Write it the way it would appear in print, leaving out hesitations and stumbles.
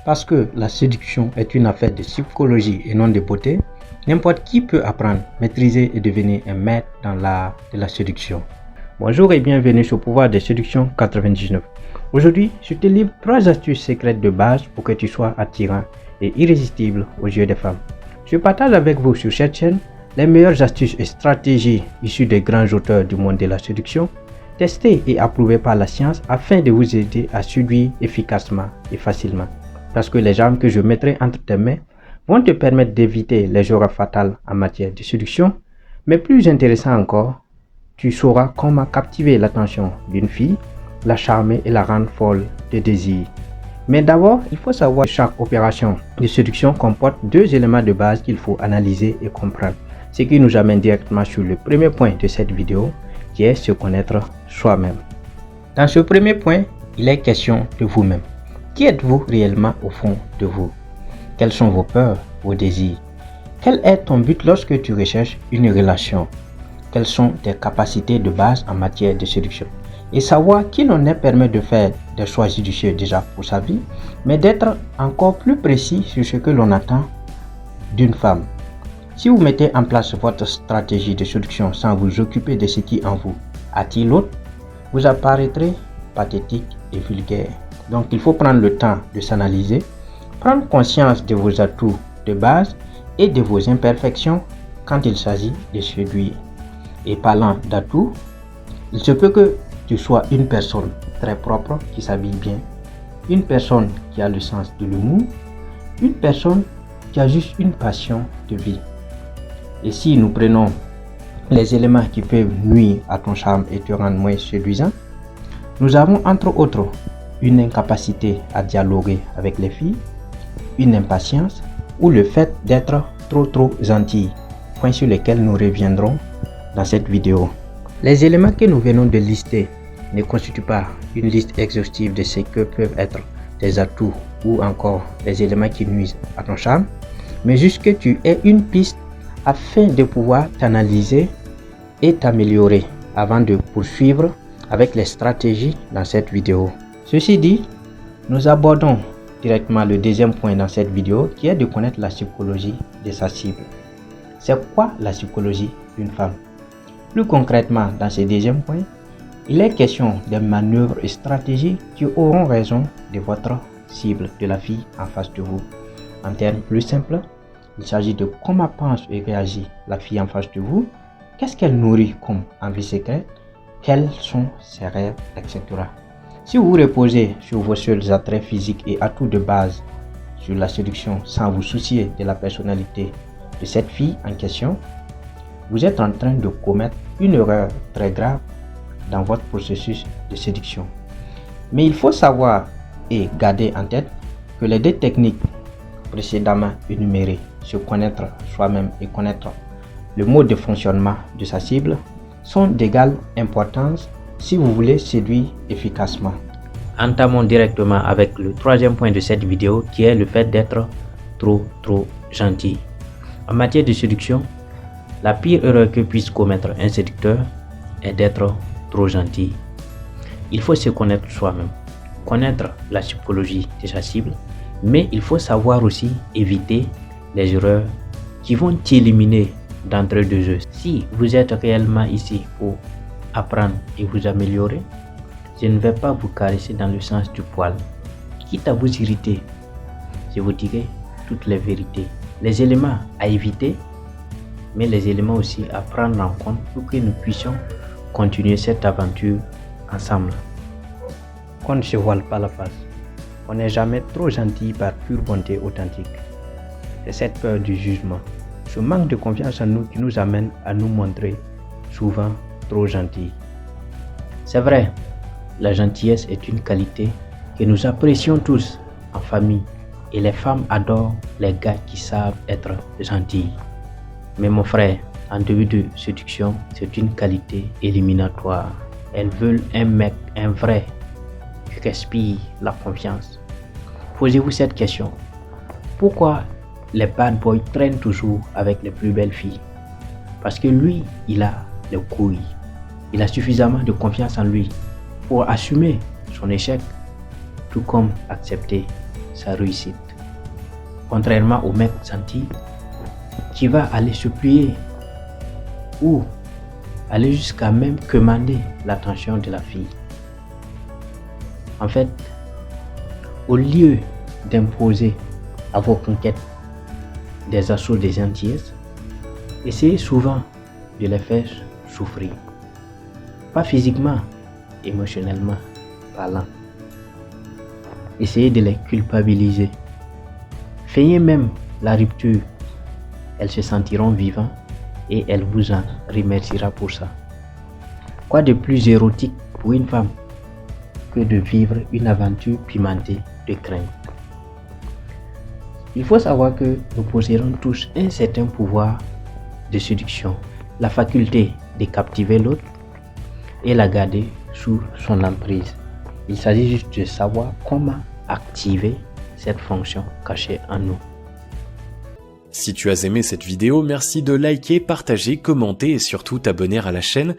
Parce que la séduction est une affaire de psychologie et non de beauté, n'importe qui peut apprendre, maîtriser et devenir un maître dans l'art de la séduction. Bonjour et bienvenue sur Pouvoir de Séduction 99. Aujourd'hui, je te livre 3 astuces secrètes de base pour que tu sois attirant et irrésistible aux yeux des femmes. Je partage avec vous sur cette chaîne les meilleures astuces et stratégies issues des grands auteurs du monde de la séduction, testées et approuvées par la science afin de vous aider à séduire efficacement et facilement. Parce que les armes que je mettrai entre tes mains vont te permettre d'éviter les erreurs fatales en matière de séduction, mais plus intéressant encore, tu sauras comment captiver l'attention d'une fille, la charmer et la rendre folle de désir. Mais d'abord, il faut savoir que chaque opération de séduction comporte 2 éléments de base qu'il faut analyser et comprendre. Ce qui nous amène directement sur le premier point de cette vidéo, qui est se connaître soi-même. Dans ce premier point, il est question de vous-même. Qui êtes-vous réellement au fond de vous? Quelles sont vos peurs, vos désirs? Quel est ton but lorsque tu recherches une relation? Quelles sont tes capacités de base en matière de séduction? Et savoir qui l'on est permet de faire des choix judicieux déjà pour sa vie, mais d'être encore plus précis sur ce que l'on attend d'une femme. Si vous mettez en place votre stratégie de séduction sans vous occuper de ce qui en vous attire l'autre, vous apparaîtrez pathétique et vulgaire. Donc il faut prendre le temps de s'analyser, prendre conscience de vos atouts de base et de vos imperfections quand il s'agit de séduire. Et parlant d'atouts, il se peut que tu sois une personne très propre qui s'habille bien, une personne qui a le sens de l'humour, une personne qui a juste une passion de vie. Et si nous prenons les éléments qui peuvent nuire à ton charme et te rendre moins séduisant, nous avons entre autres une incapacité à dialoguer avec les filles, une impatience ou le fait d'être trop gentil, point sur lesquels nous reviendrons dans cette vidéo. Les éléments que nous venons de lister ne constituent pas une liste exhaustive de ce que peuvent être des atouts ou encore des éléments qui nuisent à ton charme, mais juste que tu aies une piste afin de pouvoir t'analyser et t'améliorer avant de poursuivre avec les stratégies dans cette vidéo. Ceci dit, nous abordons directement le deuxième point dans cette vidéo qui est de connaître la psychologie de sa cible. C'est quoi la psychologie d'une femme? Plus concrètement, dans ce deuxième point, il est question des manœuvres et stratégies qui auront raison de votre cible, de la fille en face de vous. En termes plus simples, il s'agit de comment pense et réagit la fille en face de vous, qu'est-ce qu'elle nourrit comme envie secrète, quels sont ses rêves, etc. Si vous vous reposez sur vos seuls attraits physiques et atouts de base sur la séduction sans vous soucier de la personnalité de cette fille en question, vous êtes en train de commettre une erreur très grave dans votre processus de séduction. Mais il faut savoir et garder en tête que les 2 techniques précédemment énumérées, se connaître soi-même et connaître le mode de fonctionnement de sa cible, sont d'égale importance si vous voulez séduire efficacement. Entamons directement avec le 3e point de cette vidéo qui est le fait d'être trop gentil. En matière de séduction, la pire erreur que puisse commettre un séducteur est d'être trop gentil. Il faut se connaître soi-même, connaître la psychologie de sa cible, mais il faut savoir aussi éviter les erreurs qui vont t'éliminer d'entrée de jeu. Si vous êtes réellement ici pour apprendre et vous améliorer, je ne vais pas vous caresser dans le sens du poil. Quitte à vous irriter, je vous dirai toutes les vérités, les éléments à éviter, mais les éléments aussi à prendre en compte pour que nous puissions continuer cette aventure ensemble. Qu'on ne se voile pas la face. On n'est jamais trop gentil par pure bonté authentique. C'est cette peur du jugement, ce manque de confiance en nous qui nous amène à nous montrer souvent trop gentils. C'est vrai, la gentillesse est une qualité que nous apprécions tous en famille et les femmes adorent les gars qui savent être gentils. Mais mon frère, en début de séduction, c'est une qualité éliminatoire. Elles veulent un mec, un vrai, qui respire la confiance. Posez-vous cette question. Pourquoi les bad boys traînent toujours avec les plus belles filles? Parce que lui, il a les couilles. Il a suffisamment de confiance en lui pour assumer son échec, tout comme accepter sa réussite. Contrairement au mec gentil qui va aller se plier ou aller jusqu'à même commander l'attention de la fille. En fait, au lieu d'imposer à vos conquêtes des assauts de gentillesse, essayez souvent de les faire souffrir. Pas physiquement, émotionnellement parlant. Essayez de les culpabiliser. Feignez même la rupture. Elles se sentiront vivants et elle vous en remerciera pour ça. Quoi de plus érotique pour une femme que de vivre une aventure pimentée de crainte? Il faut savoir que nous possédons tous un certain pouvoir de séduction, la faculté de captiver l'autre et la garder sous son emprise. Il s'agit juste de savoir comment activer cette fonction cachée en nous. Si tu as aimé cette vidéo, merci de liker, partager, commenter et surtout t'abonner à la chaîne.